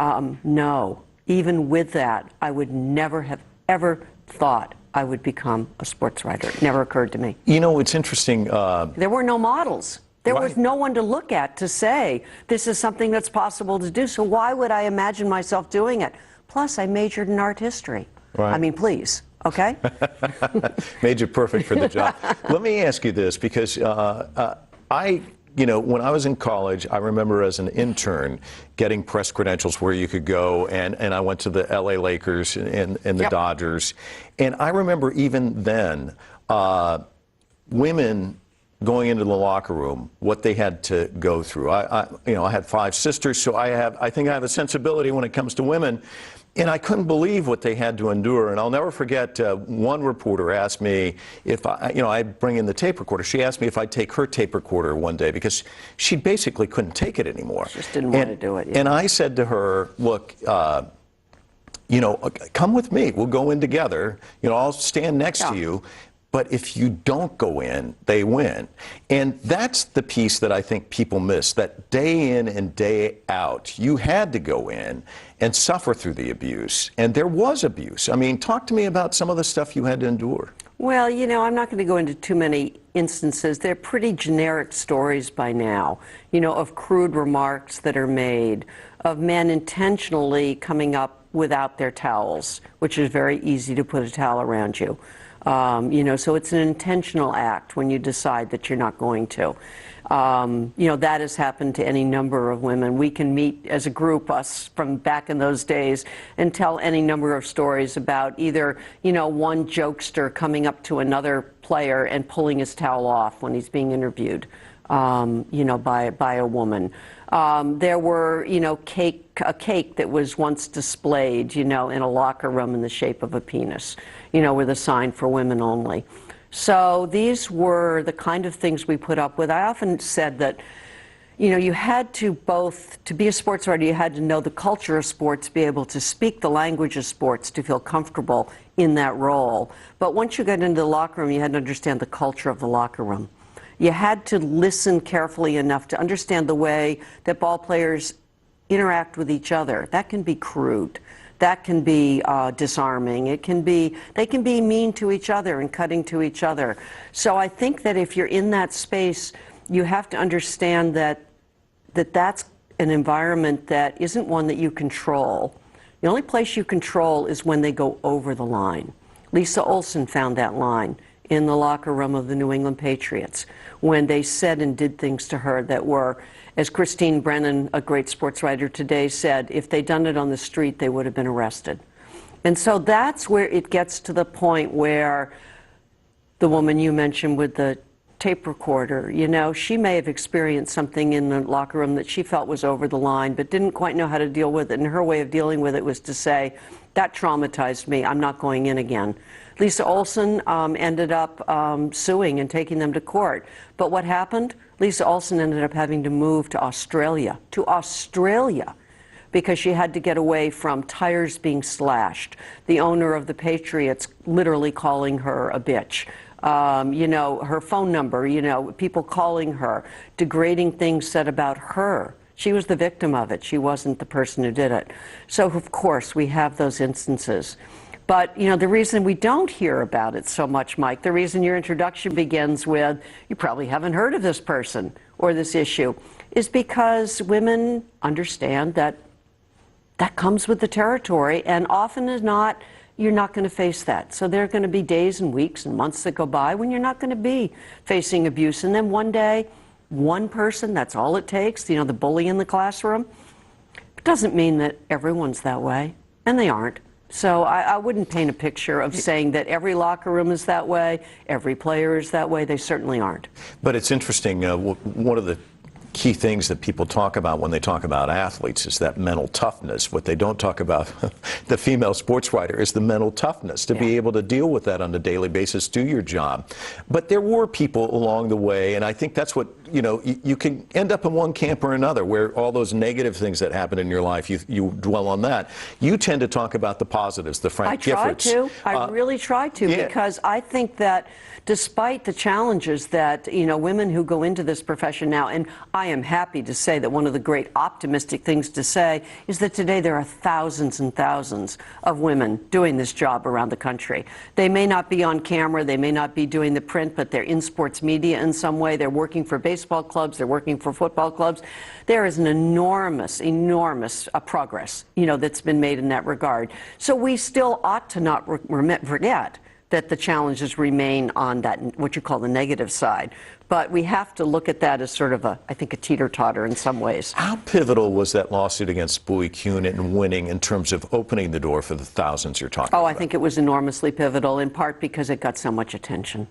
no, even with that, I would never have ever thought I would become a sports writer. It never occurred to me. It's interesting. There were no models. There was no one to look at to say, this is something that's possible to do. So why would I imagine myself doing it? Plus, I majored in art history. Right. I mean, please, okay? Made you perfect for the job. Let me ask you this, because when I was in college, I remember as an intern getting press credentials where you could go, and I went to the LA Lakers and the Dodgers. And I remember even then, women going into the locker room, what they had to go through. I had 5 sisters, so I think I have a sensibility when it comes to women. And I couldn't believe what they had to endure. And I'll never forget, one reporter asked me if I bring in the tape recorder. She asked me if I'd take her tape recorder one day, because she basically couldn't take it anymore. Just didn't want to do it. Yeah. And I said to her, "Look, come with me. We'll go in together. I'll stand next to you. But if you don't go in, they win." And that's the piece that I think people miss, that day in and day out, you had to go in and suffer through the abuse. And there was abuse. I mean, talk to me about some of the stuff you had to endure. Well, I'm not going to go into too many instances. They're pretty generic stories by now, of crude remarks that are made, of men intentionally coming up without their towels, which is very easy to put a towel around you. So it's an intentional act when you decide that you're not going to. That has happened to any number of women. We can meet as a group, us from back in those days, and tell any number of stories about either, one jokester coming up to another player and pulling his towel off when he's being interviewed, by a woman. There were, a cake that was once displayed, in a locker room in the shape of a penis, with a sign for women only. So these were the kind of things we put up with. I often said that, you know, you had to to be a sports writer, you had to know the culture of sports, be able to speak the language of sports, to feel comfortable in that role. But once you got into the locker room, you had to understand the culture of the locker room. You had to listen carefully enough to understand the way that ball players interact with each other. That can be crude. That can be disarming. They can be mean to each other and cutting to each other. So I think that if you're in that space, you have to understand that that's an environment that isn't one that you control. The only place you control is when they go over the line. Lisa Olson found that line in the locker room of the New England Patriots when they said and did things to her that were, as Christine Brennan, a great sports writer today, said, if they'd done it on the street, they would have been arrested. And so that's where it gets to the point where the woman you mentioned with the tape recorder, you know, she may have experienced something in the locker room that she felt was over the line, but didn't quite know how to deal with it. And her way of dealing with it was to say, that traumatized me, I'm not going in again. Lisa Olson ended up suing and taking them to court. But what happened? Lisa Olson ended up having to move to Australia, because she had to get away from tires being slashed, the owner of the Patriots literally calling her a bitch. You know, her phone number, you know, people calling her, degrading things said about her. She was the victim of it. She wasn't the person who did it. So, of course, we have those instances. But, you know, the reason we don't hear about it so much, Mike, the reason your introduction begins with, you probably haven't heard of this person or this issue, is because women understand that that comes with the territory, and often as not, you're not going to face that. So there are going to be days and weeks and months that go by when you're not going to be facing abuse. And then one day, one person, that's all it takes, you know, the bully in the classroom. It doesn't mean that everyone's that way, and they aren't. So I wouldn't paint a picture of saying that every locker room is that way, every player is that way. They certainly aren't. But it's interesting, one of the key things that people talk about when they talk about athletes is that mental toughness. What they don't talk about, the female sports writer, is the mental toughness to be able to deal with that on a daily basis, do your job. But there were people along the way, and I think that's what, you know, you can end up in one camp or another where all those negative things that happen in your life, you dwell on that. You tend to talk about the positives, the Frank Giffords. I really try to, because I think that despite the challenges that, you know, women who go into this profession now, and I am happy to say that one of the great optimistic things to say is that today there are thousands and thousands of women doing this job around the country. They may not be on camera, they may not be doing the print, but they're in sports media in some way. They're working for baseball clubs, they're working for football clubs. There is an enormous progress, you know, that's been made in that regard. So we still ought to not forget that the challenges remain on that, what you call the negative side. But we have to look at that as sort of I think, a teeter-totter in some ways. How pivotal was that lawsuit against Bowie Kuhn in winning in terms of opening the door for the thousands you're talking about? Oh, I think it was enormously pivotal, in part because it got so much attention.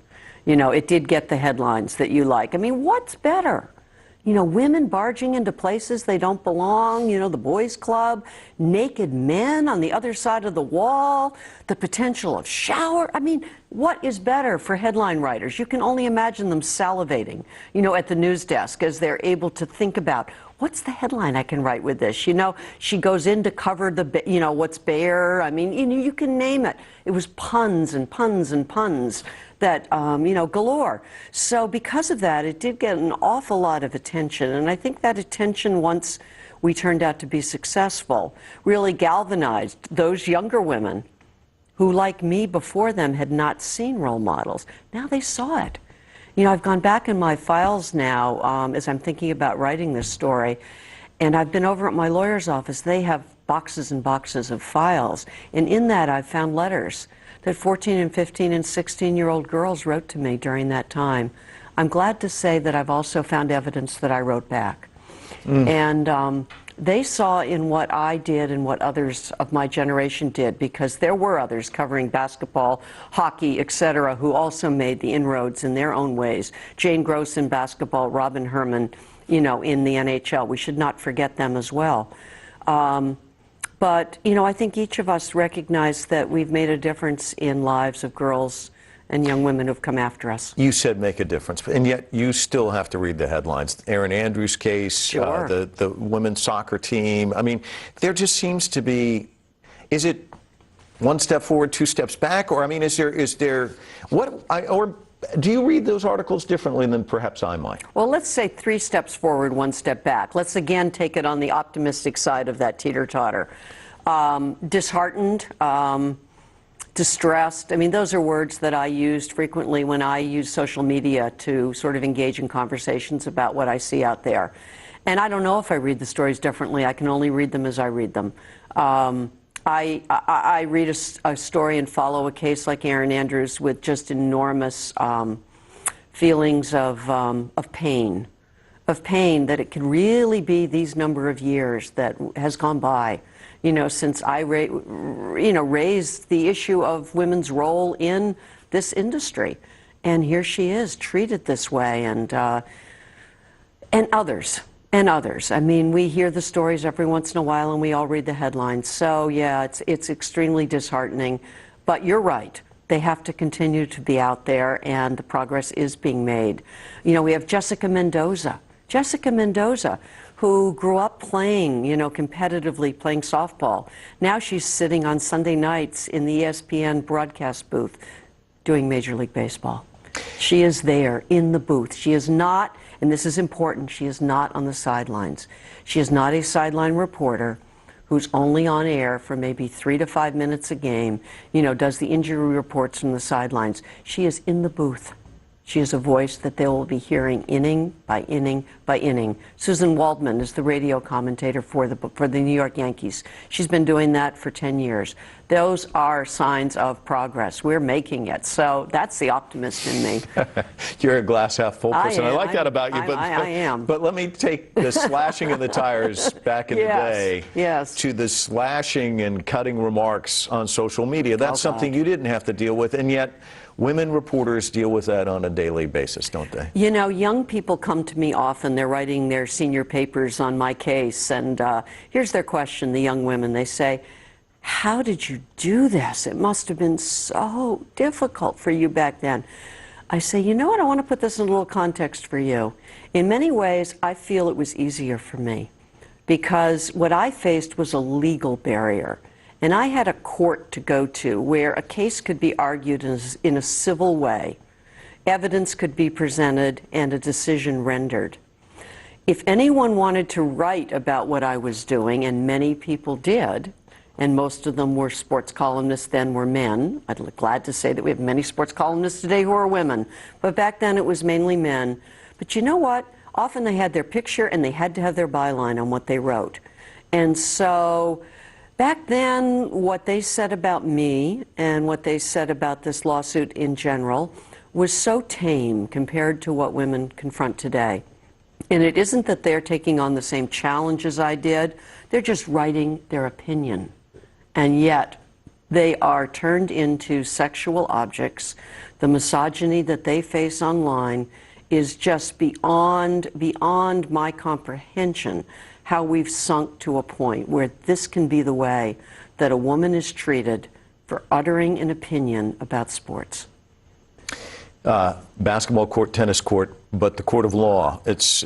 You know, it did get the headlines that you like. I mean, what's better? You know, women barging into places they don't belong, you know, the boys' club, naked men on the other side of the wall, the potential of shower. I mean, what is better for headline writers? You can only imagine them salivating, you know, at the news desk as they're able to think about, what's the headline I can write with this? You know, she goes in to cover the, you know, what's bare. I mean, you can name it. It was puns and puns and puns that, you know, galore. So because of that, it did get an awful lot of attention. And I think that attention, once we turned out to be successful, really galvanized those younger women who, like me before them, had not seen role models. Now they saw it. You know, I've gone back in my files now as I'm thinking about writing this story, and I've been over at my lawyer's office. They have boxes and boxes of files, and in that I've found letters that 14 and 15 and 16-year-old girls wrote to me during that time. I'm glad to say that I've also found evidence that I wrote back. And they saw in what I did and what others of my generation did, because there were others covering basketball, hockey, etc., who also made the inroads in their own ways. Jane Gross in basketball, Robin Herman, you know, in the NHL. We should not forget them as well. But, you know, I think each of us recognize that we've made a difference in lives of girls and young women who've come after us. You said make a difference, and yet you still have to read the headlines. Erin Andrews' case, Sure. The women's soccer team. I mean, there just seems to be, is it one step forward, two steps back? Or, I mean, is there or do you read those articles differently than perhaps I might? Well, let's say 3 steps forward, 1 step back. Let's again take it on the optimistic side of that teeter-totter. Disheartened, distressed. I mean, those are words that I used frequently when I use social media to sort of engage in conversations about what I see out there. And I don't know if I read the stories differently. I can only read them as I read them. I read a story and follow a case like Erin Andrews with just enormous feelings of pain. Of pain that it can really be these number of years that has gone by, you know, since I raised the issue of women's role in this industry. And here she is, treated this way, and others. And others. I mean, we hear the stories every once in a while, and we all read the headlines. So, yeah, it's extremely disheartening. But you're right. They have to continue to be out there, and the progress is being made. You know, we have Jessica Mendoza. Jessica Mendoza, who grew up playing, you know, competitively playing softball. Now she's sitting on Sunday nights in the ESPN broadcast booth doing Major League Baseball. She is there in the booth. She is not, and this is important, she is not on the sidelines. She is not a sideline reporter who's only on air for maybe 3 to 5 minutes a game, you know, does the injury reports from the sidelines. She is in the booth. She is a voice that they will be hearing inning by inning by inning. Susan Waldman is the radio commentator for the New York Yankees. She's been doing that for 10 years. Those are signs of progress. We're making it. So that's the optimist in me. You're a glass half full person. I like that about you. I am. But let me take the slashing of the tires back in the day to the slashing and cutting remarks on social media. That's something you didn't have to deal with, and yet women reporters deal with that on a daily basis, don't they? You know, young people come to me often. They're writing their senior papers on my case, and here's their question, the young women. They say, how did you do this? It must have been so difficult for you back then. I say, you know what? I want to put this in a little context for you. In many ways, I feel it was easier for me because what I faced was a legal barrier. And I had a court to go to where a case could be argued in a civil way. Evidence could be presented and a decision rendered. If anyone wanted to write about what I was doing, and many people did, and most of them were sports columnists then were men. I'm glad to say that we have many sports columnists today who are women. But back then it was mainly men. But you know what? Often they had their picture and they had to have their byline on what they wrote. And so back then, what they said about me and what they said about this lawsuit in general was so tame compared to what women confront today. And it isn't that they're taking on the same challenge as I did. They're just writing their opinion. And yet, they are turned into sexual objects. The misogyny that they face online is just beyond my comprehension. How we've sunk to a point where this can be the way that a woman is treated for uttering an opinion about sports. Basketball court, tennis court, but the court of law. It's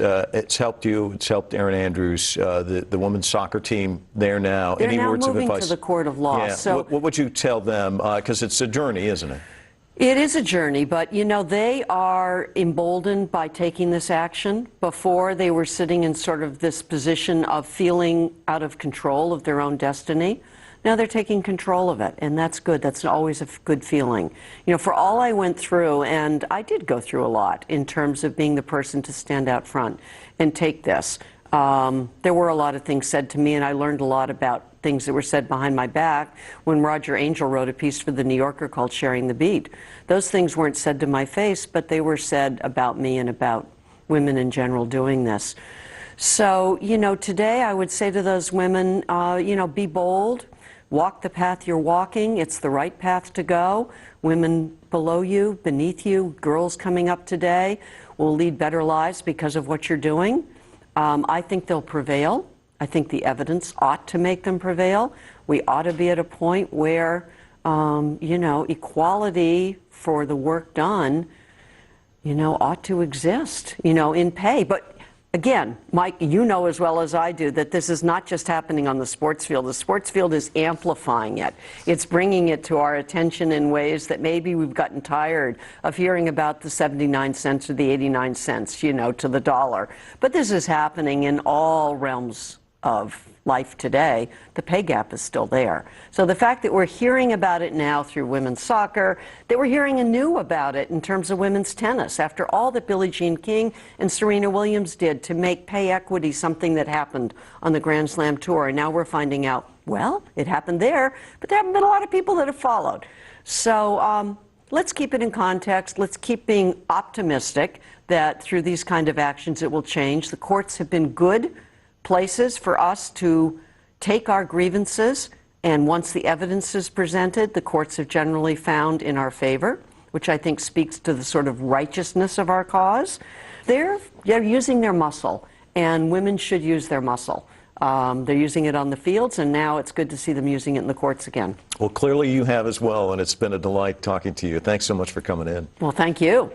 helped you. It's helped Erin Andrews, the women's soccer team. They're now. They're Any now words of moving advice? to the court of law. Yeah. So what would you tell them? Because it's a journey, isn't it? It is a journey, but you know, they are emboldened by taking this action. Before, they were sitting in sort of this position of feeling out of control of their own destiny. Now they're taking control of it, and that's good. That's always a good feeling. You know, for all I went through, and I did go through a lot in terms of being the person to stand out front and take this. There were a lot of things said to me, and I learned a lot about things that were said behind my back when Roger Angell wrote a piece for The New Yorker called Sharing the Beat. Those things weren't said to my face, but they were said about me and about women in general doing this. So, you know, today I would say to those women, you know, be bold, walk the path you're walking. It's the right path to go. Women below you, beneath you, girls coming up today will lead better lives because of what you're doing. I think they'll prevail. I think the evidence ought to make them prevail. We ought to be at a point where, you know, equality for the work done, you know, ought to exist, you know, in pay. But again, Mike, you know as well as I do that this is not just happening on the sports field. The sports field is amplifying it. It's bringing it to our attention in ways that maybe we've gotten tired of hearing about the 79 cents or the 89 cents, you know, to the dollar. But this is happening in all realms of life today. The pay gap is still there. So the fact that we're hearing about it now through women's soccer, that we're hearing anew about it in terms of women's tennis, after all that Billie Jean King and Serena Williams did to make pay equity something that happened on the Grand Slam Tour, and now we're finding out, well, it happened there, but there haven't been a lot of people that have followed. So let's keep it in context. Let's keep being optimistic that through these kind of actions it will change. The courts have been good places for us to take our grievances, and once the evidence is presented, the courts have generally found in our favor, which I think speaks to the sort of righteousness of our cause. They're using their muscle, and women should use their muscle. They're using it on the fields, and now it's good to see them using it in the courts again. Well, clearly you have as well, and it's been a delight talking to you. Thanks so much for coming in. Well, thank you.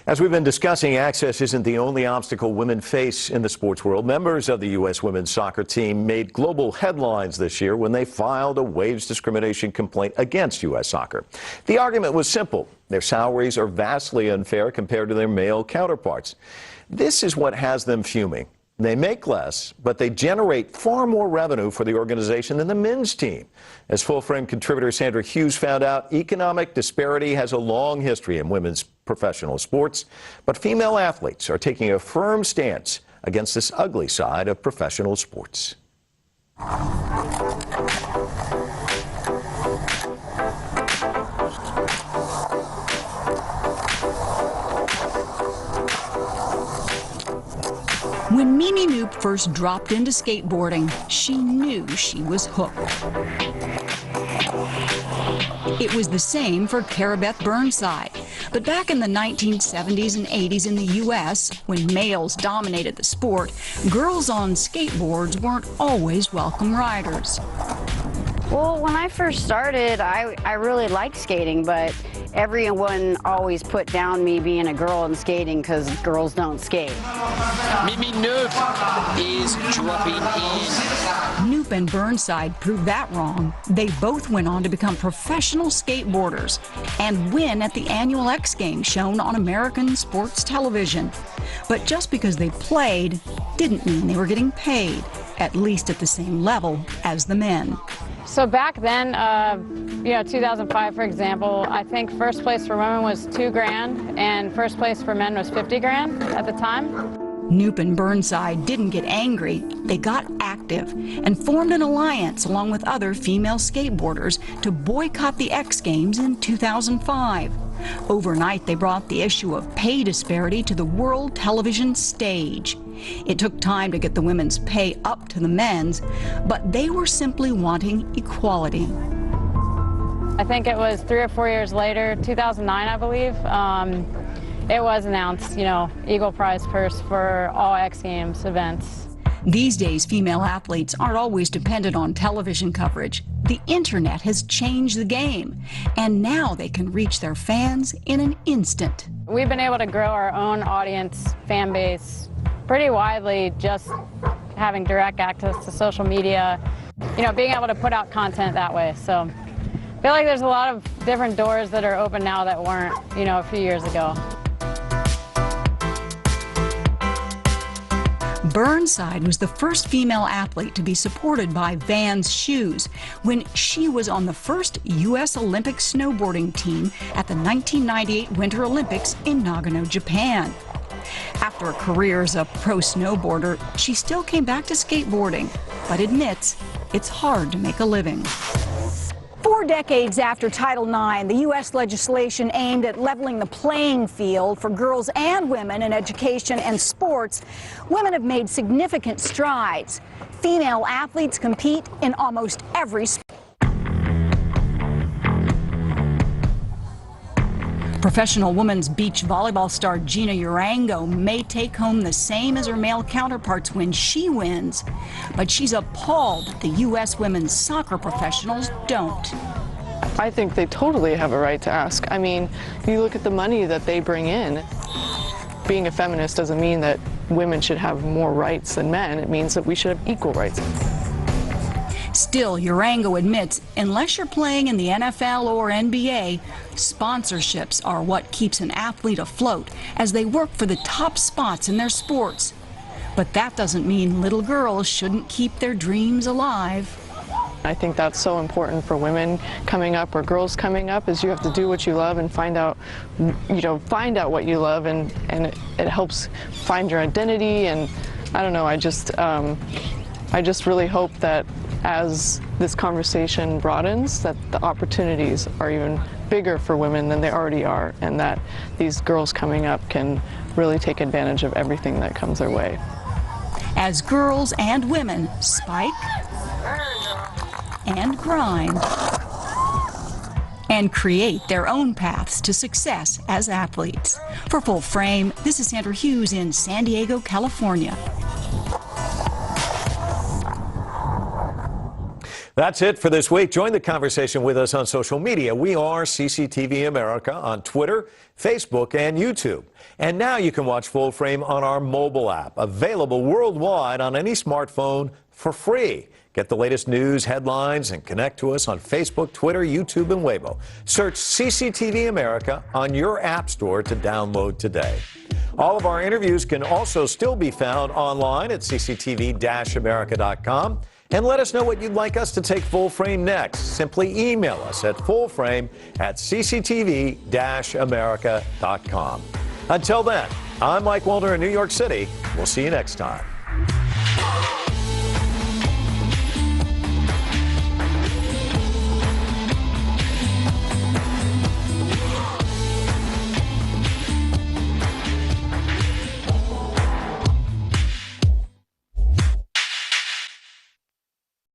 As we've been discussing, access isn't the only obstacle women face in the sports world. Members of the U.S. women's soccer team made global headlines this year when they filed a wage discrimination complaint against U.S. soccer. The argument was simple. Their salaries are vastly unfair compared to their male counterparts. This is what has them fuming. They make less, but they generate far more revenue for the organization than the men's team. As full-frame contributor Sandra Hughes found out, economic disparity has a long history in women's professional sports, but female athletes are taking a firm stance against this ugly side of professional sports. When Mimi Knoop first dropped into skateboarding, she knew she was hooked. It was the same for Carabeth Burnside. But back in the 1970s and 80s in the U.S., when males dominated the sport, girls on skateboards weren't always welcome riders. Well, when I first started, I really liked skating, but everyone always put down me being a girl in skating because girls don't skate. Mimi Knoop is dropping in. Knoop and Burnside proved that wrong. They both went on to become professional skateboarders and win at the annual X Games shown on American sports television. But just because they played didn't mean they were getting paid, at least at the same level as the men. So back then, 2005, for example, I think first place for women was $2,000 and first place for men was $50,000 at the time. Knoop and Burnside didn't get angry. They got active and formed an alliance along with other female skateboarders to boycott the X Games in 2005. Overnight, they brought the issue of pay disparity to the world television stage. It took time to get the women's pay up to the men's, but they were simply wanting equality. I think it was 3 or 4 years later, 2009, I believe, it was announced, Eagle Prize purse for all X Games events. These days, female athletes aren't always dependent on television coverage. The internet has changed the game, and now they can reach their fans in an instant. We've been able to grow our own audience, fan base, pretty widely, just having direct access to social media, being able to put out content that way. So I feel like there's a lot of different doors that are open now that weren't, a few years ago. Burnside was the first female athlete to be supported by Vans shoes when she was on the first U.S. Olympic snowboarding team at the 1998 Winter Olympics in Nagano, Japan. After a career as a pro snowboarder, she still came back to skateboarding, but admits it's hard to make a living. 4 decades after Title IX, the U.S. legislation aimed at leveling the playing field for girls and women in education and sports, women have made significant strides. Female athletes compete in almost every sport. Professional women's beach volleyball star Gina Urango may take home the same as her male counterparts when she wins, but she's appalled that the U.S. women's soccer professionals don't. I think they totally have a right to ask. I mean, you look at the money that they bring in. Being a feminist doesn't mean that women should have more rights than men. It means that we should have equal rights. Still, Urango admits, unless you're playing in the NFL or NBA, sponsorships are what keeps an athlete afloat as they work for the top spots in their sports. But that doesn't mean little girls shouldn't keep their dreams alive. I think that's so important for women coming up or girls coming up, is you have to do what you love and find out what you love, and it helps find your identity. And I don't know, I just really hope that as this conversation broadens, that the opportunities are even bigger for women than they already are, and that these girls coming up can really take advantage of everything that comes their way. As girls and women spike and grind and create their own paths to success as athletes. For Full Frame, this is Sandra Hughes in San Diego, California. That's it for this week. Join the conversation with us on social media. We are CCTV America on Twitter, Facebook, and YouTube. And now you can watch Full Frame on our mobile app, available worldwide on any smartphone for free. Get the latest news, headlines, and connect to us on Facebook, Twitter, YouTube, and Weibo. Search CCTV America on your app store to download today. All of our interviews can also still be found online at cctv-america.com. And let us know what you'd like us to take Full Frame next. Simply email us at fullframe@cctv-america.com. Until then, I'm Mike Walter in New York City. We'll see you next time.